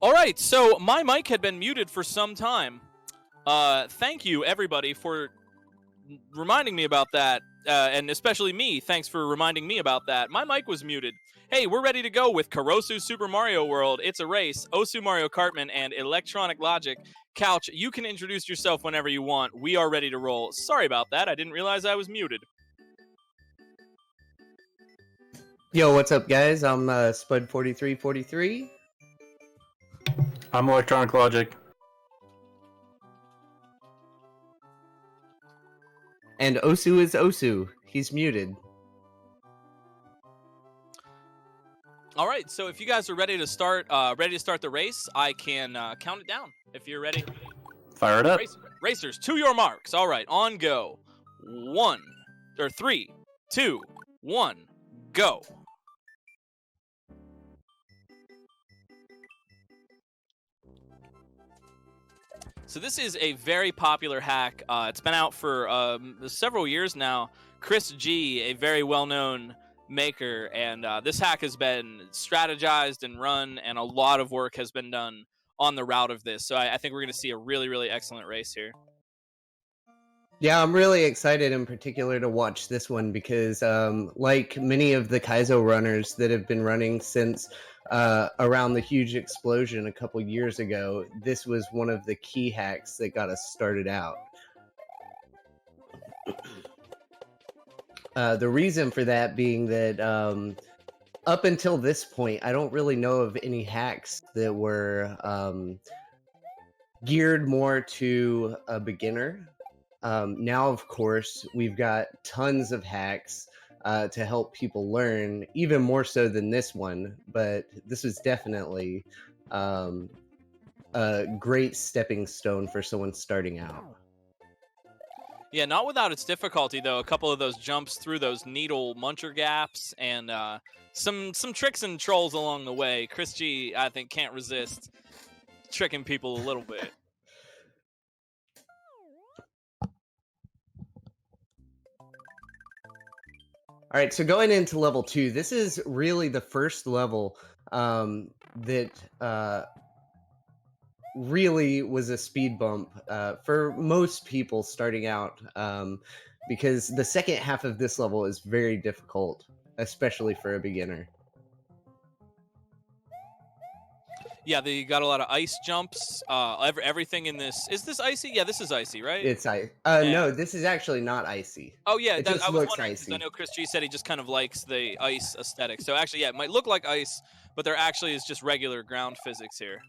All right, so my mic had been muted for some time. Thank you, everybody, for reminding me about that, and especially me. Thanks for reminding me about that. My mic was muted. Hey, we're ready to go with Korosu Super Mario World. It's a race. Osu Mario Kartman and electronicLogic. Couch, you can introduce yourself whenever you want. We are ready to roll. Sorry about that. I didn't realize I was muted. Yo, what's up, guys? I'm Spud4343. I'm electronicLogic. And Osu is Osu. He's muted. All right, so if you guys are ready to start the race, I can count it down. If you're ready, Fire it up. Racers, to your marks. All right, on go. 3, 2, 1, go. So this is a very popular hack. It's been out for several years now. Chris G, a very well-known maker, and this hack has been strategized and run, and a lot of work has been done on the route of this. So I think we're going to see a really, really excellent race here. Yeah, I'm really excited in particular to watch this one because like many of the Kaizo runners that have been running since around the huge explosion a couple years ago, this was one of the key hacks that got us started out. The reason for that being that up until this point, I don't really know of any hacks that were geared more to a beginner. Now, of course, we've got tons of hacks to help people learn, even more so than this one, but this was definitely a great stepping stone for someone starting out. Yeah, not without its difficulty, though. A couple of those jumps through those needle muncher gaps and some tricks and trolls along the way. Chris G, I think, can't resist tricking people a little bit. All right, so going into level 2, this is really the first level that really was a speed bump for most people starting out, because the second half of this level is very difficult, especially for a beginner. Yeah, you got a lot of ice jumps. Everything in this is this icy? Yeah, this is icy, right? It's ice. No, this is actually not icy. Oh yeah, it just I was looks wondering because icy. I know Chris G said he just kind of likes the ice aesthetic. So actually, yeah, it might look like ice, but there actually is just regular ground physics here.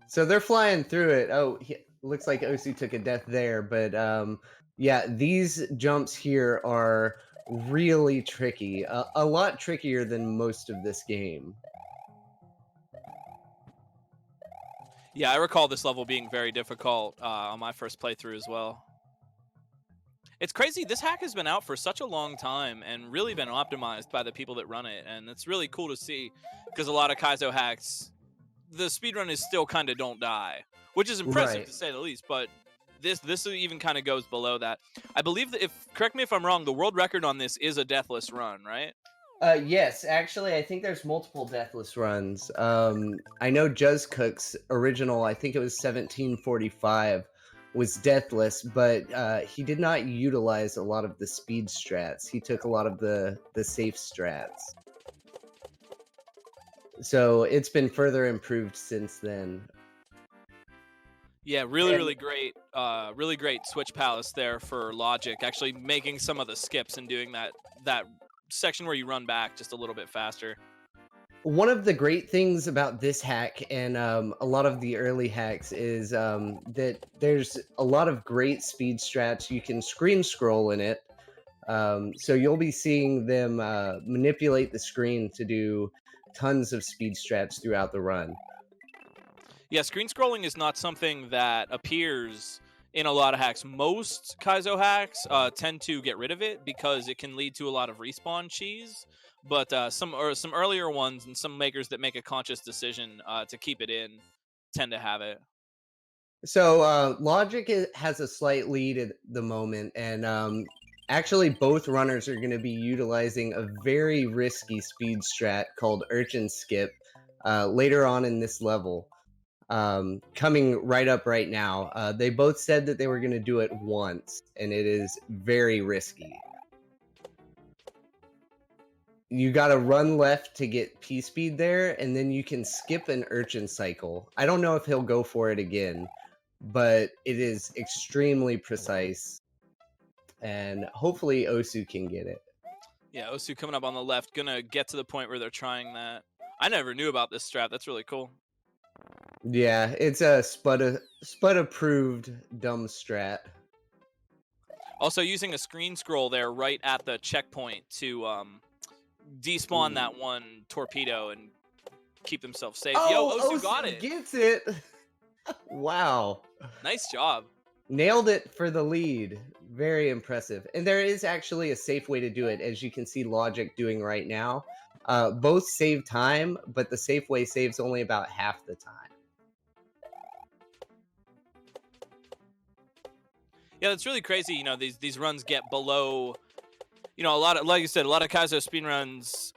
So they're flying through it. Oh, looks like Osu took a death there, but yeah, these jumps here are really tricky. A lot trickier than most of this game. Yeah, I recall this level being very difficult on my first playthrough as well. It's crazy. This hack has been out for such a long time and really been optimized by the people that run it, and it's really cool to see because a lot of Kaizo hacks, the speedrun is still kind of don't die, which is impressive Right. to say the least, but this even kind of goes below that. I believe that, correct me if I'm wrong, the world record on this is a deathless run, right? Yes, actually, I think there's multiple deathless runs. I know Juz Cook's original, I think it was 1745, was deathless, but he did not utilize a lot of the speed strats. He took a lot of the safe strats. So it's been further improved since then. Yeah, really great, really great switch palace there for Logic, actually making some of the skips and doing that section where you run back just a little bit faster. One of the great things about this hack and a lot of the early hacks is that there's a lot of great speed strats. You can screen scroll in it. So you'll be seeing them manipulate the screen to do tons of speed strats throughout the run. Yeah, screen scrolling is not something that appears in a lot of hacks. Most Kaizo hacks tend to get rid of it because it can lead to a lot of respawn cheese. But some earlier ones and some makers that make a conscious decision to keep it in tend to have it. So Logic has a slight lead at the moment, and actually both runners are going to be utilizing a very risky speed strat called Urchin Skip later on in this level. coming right up right now. They both said that they were going to do it once, and it is very risky. You got to run left to get P-Speed there, and then you can skip an Urchin cycle. I don't know if he'll go for it again, but it is extremely precise, and hopefully Osu can get it. Yeah, Osu coming up on the left, gonna get to the point where they're trying that. I never knew about this strat. That's really cool. Yeah, it's a Spud approved dumb strat. Also, using a screen scroll there right at the checkpoint to despawn that one torpedo and keep themselves safe. Oh, Yo, Osu got it. Gets it. Wow. Nice job. Nailed it for the lead. Very impressive. And there is actually a safe way to do it, as you can see Logic doing right now. Both save time, but the safe way saves only about half the time. Yeah, that's really crazy. You know, these runs get below. You know, a lot of, like you said, a lot of Kaizo speed runs.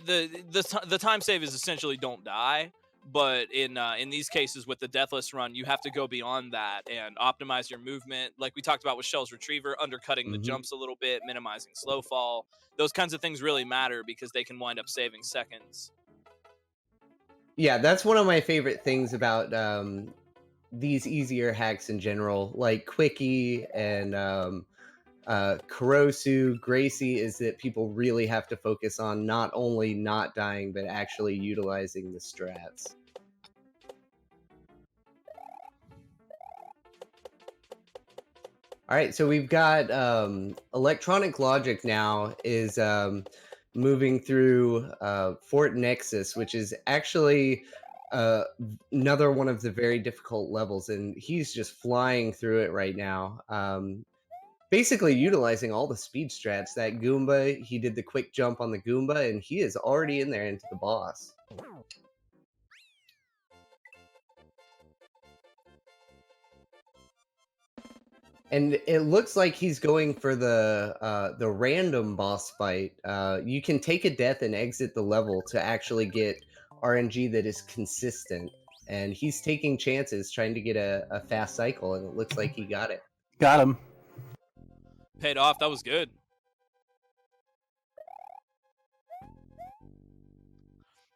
The time save is essentially don't die. But in these cases with the Deathless run, you have to go beyond that and optimize your movement. Like we talked about with Shell's Retriever, undercutting the jumps a little bit, minimizing slow fall. Those kinds of things really matter because they can wind up saving seconds. Yeah, that's one of my favorite things about these easier hacks in general, like Quickie and Korosu, Gracie, is that people really have to focus on not only not dying, but actually utilizing the strats. All right, so we've got electronicLogic now is moving through Fort Nexus, which is actually another one of the very difficult levels, and he's just flying through it right now. Basically utilizing all the speed strats. That Goomba, he did the quick jump on the Goomba, and he is already in there into the boss. And it looks like he's going for the random boss fight. You can take a death and exit the level to actually get RNG that is consistent. And he's taking chances trying to get a fast cycle, and it looks like he got it. Got him. Paid off. That was good.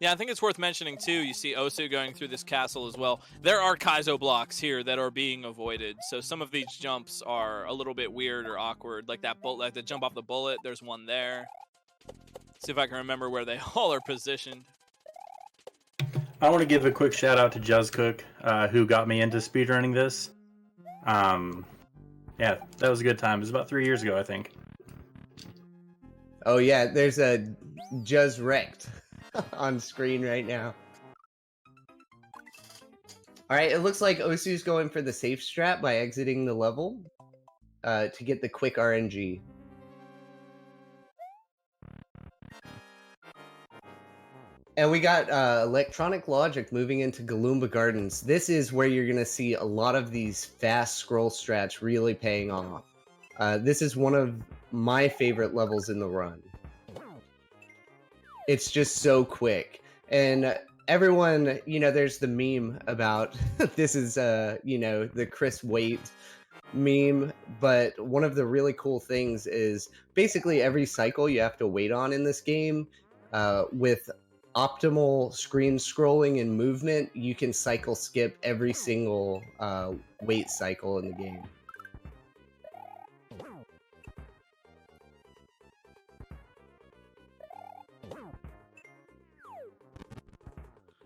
Yeah, I think it's worth mentioning, too, you see Osu going through this castle as well. There are Kaizo blocks here that are being avoided, so some of these jumps are a little bit weird or awkward, like that bullet, like the jump off the bullet. There's one there. See if I can remember where they all are positioned. I want to give a quick shout out to Juzzcook, who got me into speedrunning this. Yeah, that was a good time. It was about 3 years ago, I think. Oh yeah, there's a Juzz wrecked on screen right now. All right, it looks like Osu's going for the safe strat by exiting the level to get the quick RNG. And we got electronicLogic moving into Galumba Gardens. This is where you're going to see a lot of these fast scroll strats really paying off. This is one of my favorite levels in the run. It's just so quick. And everyone, you know, there's the meme about this is, you know, the Chris Wait meme. But one of the really cool things is basically every cycle you have to wait on in this game with optimal screen scrolling and movement, you can cycle skip every single wait cycle in the game.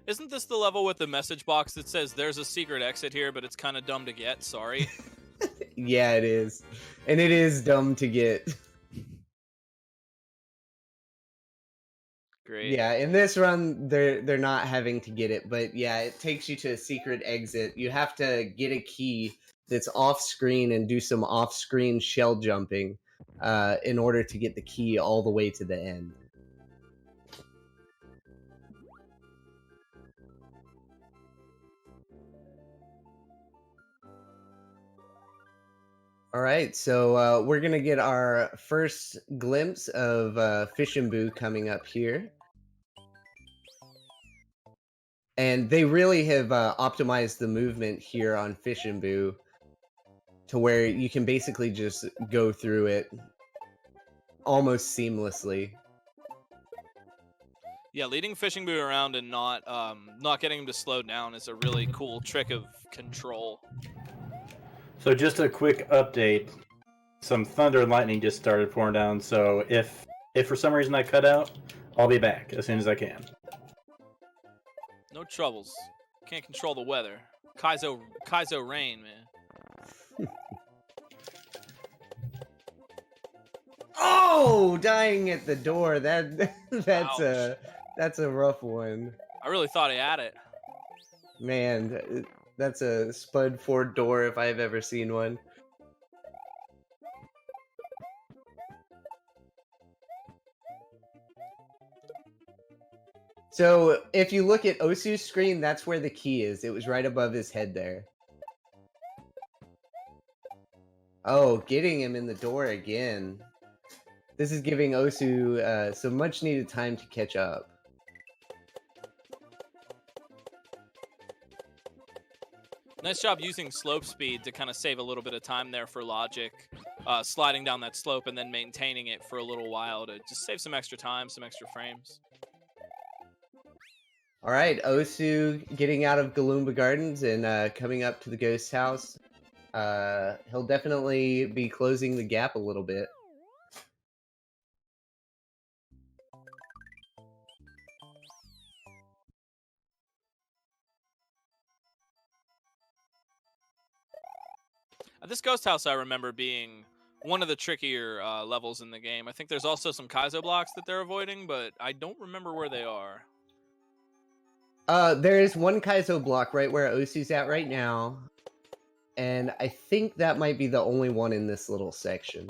Isn't this the level with the message box that says there's a secret exit here, but it's kind of dumb to get? Sorry. Yeah, it is. And it is dumb to get. Great. Yeah, in this run, they're not having to get it, but yeah, it takes you to a secret exit. You have to get a key that's off screen and do some off screen shell jumping in order to get the key all the way to the end. All right, so we're gonna get our first glimpse of Fish and Boo coming up here. And they really have optimized the movement here on Fish and Boo to where you can basically just go through it almost seamlessly. Yeah, leading Fishing Boo around and not getting him to slow down is a really cool trick of control. So just a quick update. Some thunder and lightning just started pouring down, so if for some reason I cut out, I'll be back as soon as I can. No troubles. Can't control the weather. Kaizo rain, man. Oh, dying at the door. Ouch. That's a rough one. I really thought he had it. Man, that's a Spud Ford door if I've ever seen one. So if you look at Osu's screen, that's where the key is. It was right above his head there. Oh, getting him in the door again. This is giving Osu some much needed time to catch up. Nice job using slope speed to kind of save a little bit of time there for Logic. Sliding down that slope and then maintaining it for a little while to just save some extra time, some extra frames. All right, Osu getting out of Galumba Gardens and coming up to the ghost house. He'll definitely be closing the gap a little bit. This ghost house I remember being one of the trickier levels in the game. I think there's also some Kaizo blocks that they're avoiding, but I don't remember where they are. There is one Kaizo block right where Osu's at right now. And I think that might be the only one in this little section.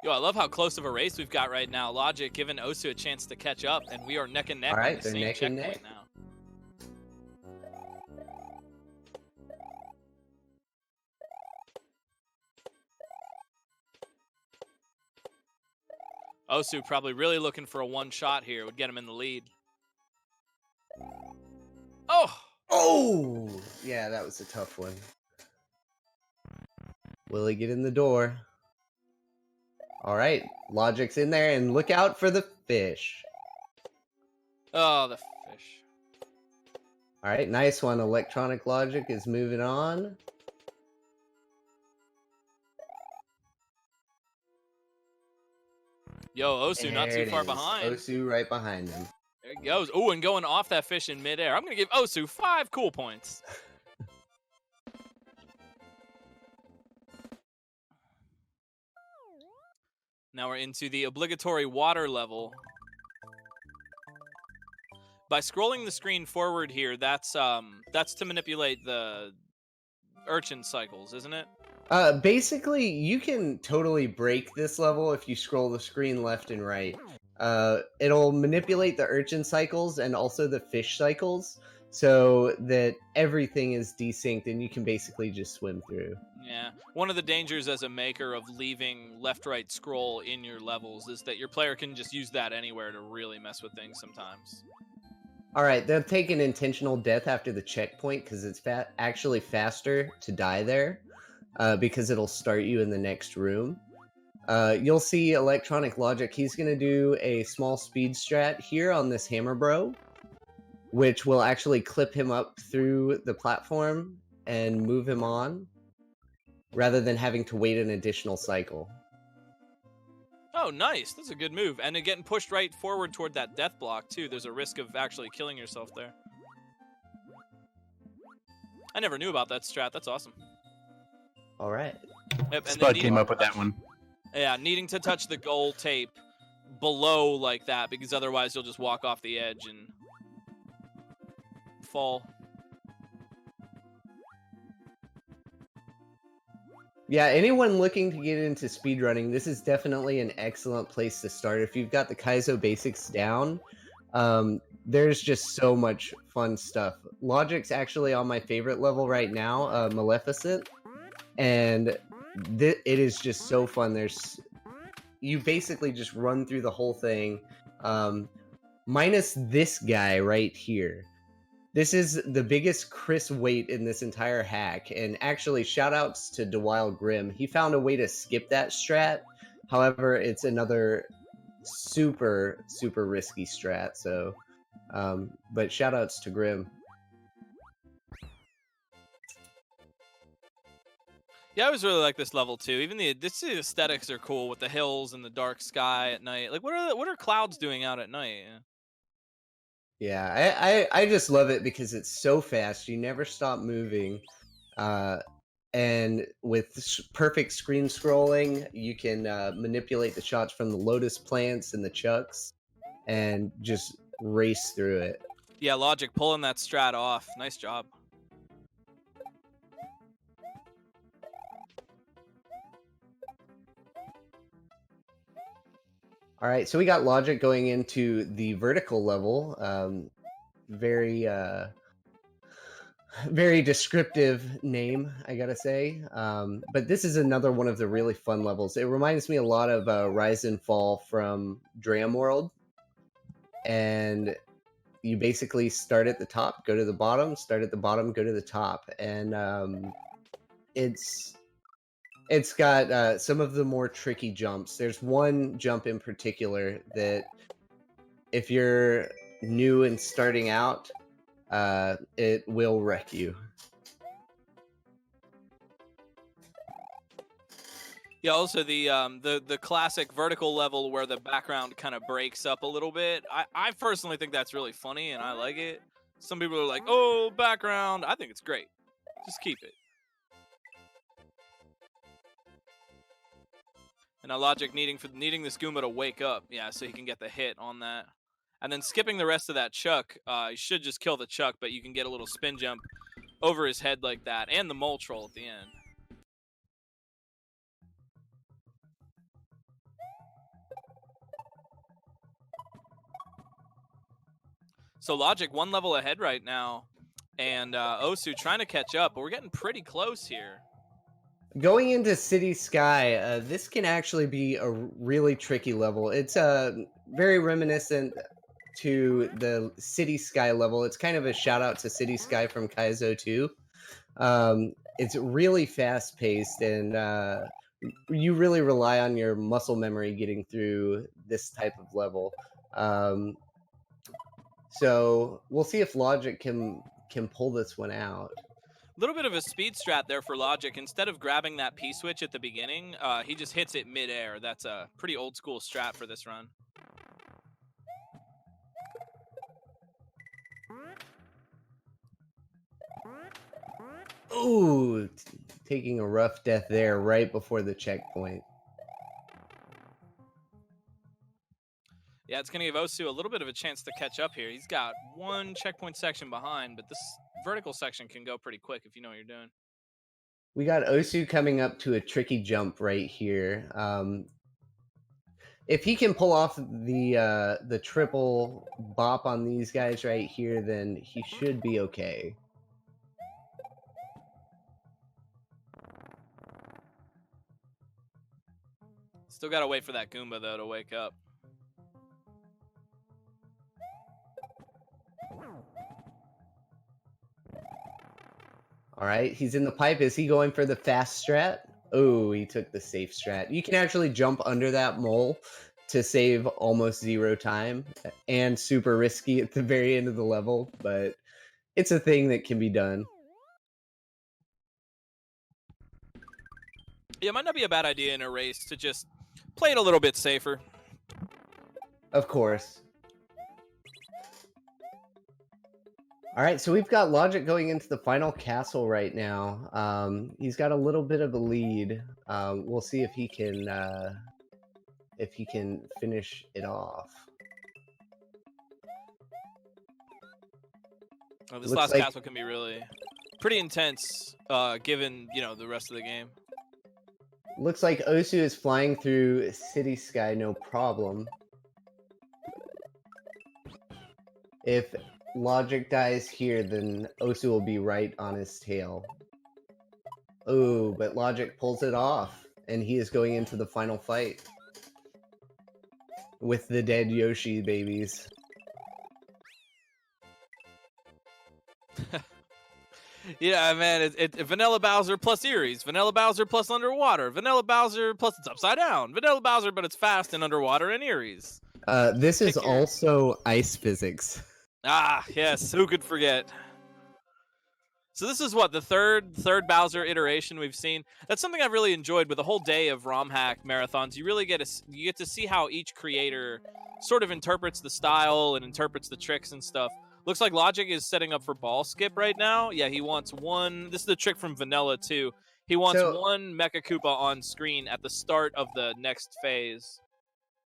Yo, I love how close of a race we've got right now. Logic giving Osu a chance to catch up, and we are neck and neck. All right, on the they're same neck and checkpoint neck. now. Osu probably really looking for a one shot here. Would get him in the lead. Oh! Oh! Yeah, that was a tough one. Will he get in the door? All right, Logic's in there, and look out for the fish. Oh, the fish. All right, nice one. electronicLogic is moving on. Yo, Osu not There too it far is. behind. Osu right behind him. There he goes. Oh, and going off that fish in midair. I'm going to give Osu 5 cool points. Now we're into the obligatory water level. By scrolling the screen forward here, that's to manipulate the urchin cycles, isn't it? Basically, you can totally break this level if you scroll the screen left and right. It'll manipulate the urchin cycles and also the fish cycles so that everything is desynced and you can basically just swim through. Yeah. One of the dangers as a maker of leaving left-right scroll in your levels is that your player can just use that anywhere to really mess with things sometimes. All right, they'll take an intentional death after the checkpoint because it's actually faster to die there because it'll start you in the next room. You'll see electronicLogic. He's going to do a small speed strat here on this Hammer Bro, which will actually clip him up through the platform and move him on rather than having to wait an additional cycle. Oh, nice. That's a good move. And getting pushed right forward toward that death block, too. There's a risk of actually killing yourself there. I never knew about that strat. That's awesome. All right. Yep, and Spud came up with that one. Yeah, needing to touch the goal tape below like that, because otherwise you'll just walk off the edge and fall. Yeah, anyone looking to get into speedrunning, this is definitely an excellent place to start. If you've got the Kaizo basics down, there's just so much fun stuff. Logic's actually on my favorite level right now, Maleficent, and it is just so fun. You basically just run through the whole thing, minus this guy right here. This is the biggest Chris weight in this entire hack, and actually shoutouts to DeWile Grimm. He found a way to skip that strat. However, it's another super risky strat. So, but shoutouts to Grimm. Yeah, I always really like this level too. Even the aesthetics are cool with the hills and the dark sky at night. Like, what are clouds doing out at night? Yeah, I just love it because it's so fast. You never stop moving. And with perfect screen scrolling, you can manipulate the shots from the lotus plants and the chucks and just race through it. Yeah, Logic pulling that strat off. Nice job. All right, so we got Logic going into the vertical level. Very descriptive name, I gotta say. But this is another one of the really fun levels. It reminds me a lot of Rise and Fall from Dram World. And you basically start at the top, go to the bottom, start at the bottom, go to the top. And it's got some of the more tricky jumps. There's one jump in particular that if you're new and starting out, it will wreck you. Yeah, also the classic vertical level where the background kind of breaks up a little bit. I personally think that's really funny and I like it. Some people are like, "Oh, background." I think it's great. Just keep it. And now Logic needing this Goomba to wake up, yeah, so he can get the hit on that. And then skipping the rest of that Chuck, you should just kill the Chuck, but you can get a little spin jump over his head like that, and the mole troll at the end. So Logic one level ahead right now, and Osu trying to catch up, but we're getting pretty close here. Going into City Sky, this can actually be a really tricky level. It's very reminiscent to the City Sky level. It's kind of a shout out to City Sky from Kaizo 2. It's really fast paced, and you really rely on your muscle memory getting through this type of level. So we'll see if Logic can pull this one out. A little bit of a speed strat there for Logic. Instead of grabbing that P-switch at the beginning, he just hits it mid-air. That's a pretty old school strat for this run. Ooh, taking a rough death there right before the checkpoint. Yeah, it's going to give Osu a little bit of a chance to catch up here. He's got one checkpoint section behind, but this vertical section can go pretty quick if you know what you're doing. We got Osu coming up to a tricky jump right here. If he can pull off the triple bop on these guys right here, then he should be okay. Still got to wait for that Goomba, though, to wake up. All right, he's in the pipe. Is he going for the fast strat? Oh, he took the safe strat. You can actually jump under that mole to save almost 0 time, and super risky at the very end of the level, but it's a thing that can be done. Yeah, it might not be a bad idea in a race to just play it a little bit safer. Of course. All right, so we've got Logic going into the final castle right now. He's got a little bit of a lead. We'll see if he can finish it off. Oh, this last castle can be really pretty intense, given the rest of the game. Looks like Osu is flying through City Sky, no problem. If Logic dies here, then Osu will be right on his tail. Oh, but Logic pulls it off, and he is going into the final fight. with the dead Yoshi babies. Yeah, man, it Vanilla Bowser plus Eries, Vanilla Bowser plus underwater, Vanilla Bowser plus it's upside down, Vanilla Bowser but it's fast and underwater and Eries. This is Pick your- also ice physics. Ah, yes, who could forget? So this is what the third Bowser iteration we've seen. That's something I've really enjoyed with a whole day of ROM hack marathons. You really get to see how each creator sort of interprets the style and interprets the tricks and stuff. Looks like Logic is setting up for ball skip right now. Yeah, he wants one. This is the trick from Vanilla too. He wants one Mecha Koopa on screen at the start of the next phase.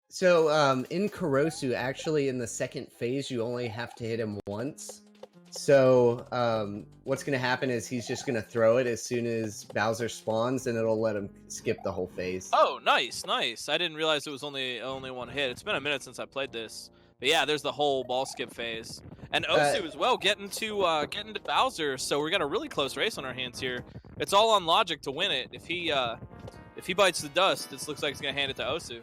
So in Korosu, actually in the second phase, you only have to hit him once. So what's going to happen is he's just going to throw it as soon as Bowser spawns, and it'll let him skip the whole phase. Oh, nice. I didn't realize it was only one hit. It's been a minute since I played this. But yeah, there's the whole ball skip phase. And Osu as well, getting to Bowser, so we got a really close race on our hands here. It's all on Logic to win it. If he bites the dust, this looks like he's going to hand it to Osu.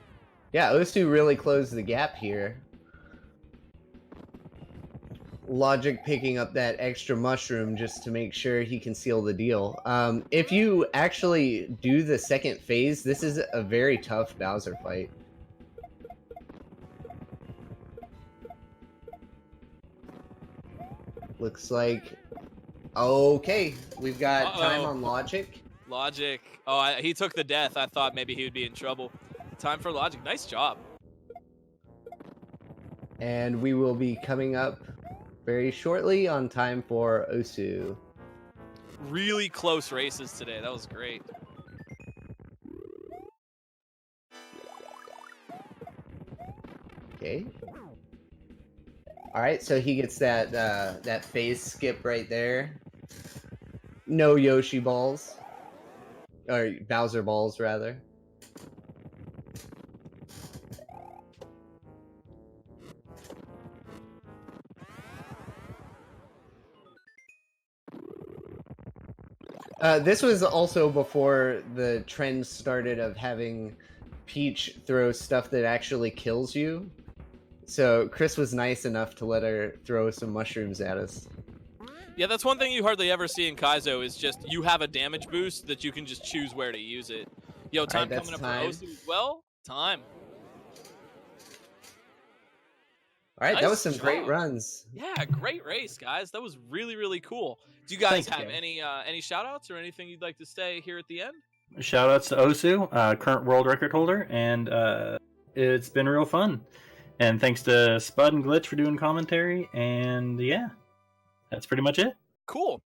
Yeah, Osu really closed the gap here. Logic picking up that extra mushroom just to make sure he can seal the deal. If you actually do the second phase, this is a very tough Bowser fight. Looks like... Okay, we've got time on Logic. Logic. Oh, he took the death. I thought maybe he would be in trouble. Time for Logic. Nice job. And we will be coming up very shortly on time for Osu. Really close races today. That was great. Okay. All right, so he gets that that phase skip right there. No Yoshi balls, or Bowser balls rather. This was also before the trend started of having Peach throw stuff that actually kills you. So Chris was nice enough to let her throw some mushrooms at us. Yeah, that's one thing you hardly ever see in Kaizo is just you have a damage boost that you can just choose where to use it. Yo, time coming up for Osu as well. Time. All right, Nice that was some job. great runs. Yeah, great race, guys. That was really, really cool. Do you guys have any shout outs or anything you'd like to say here at the end? Shout outs to Osu, current world record holder, and it's been real fun. And thanks to Spud and Glitch for doing commentary, and yeah, that's pretty much it. Cool.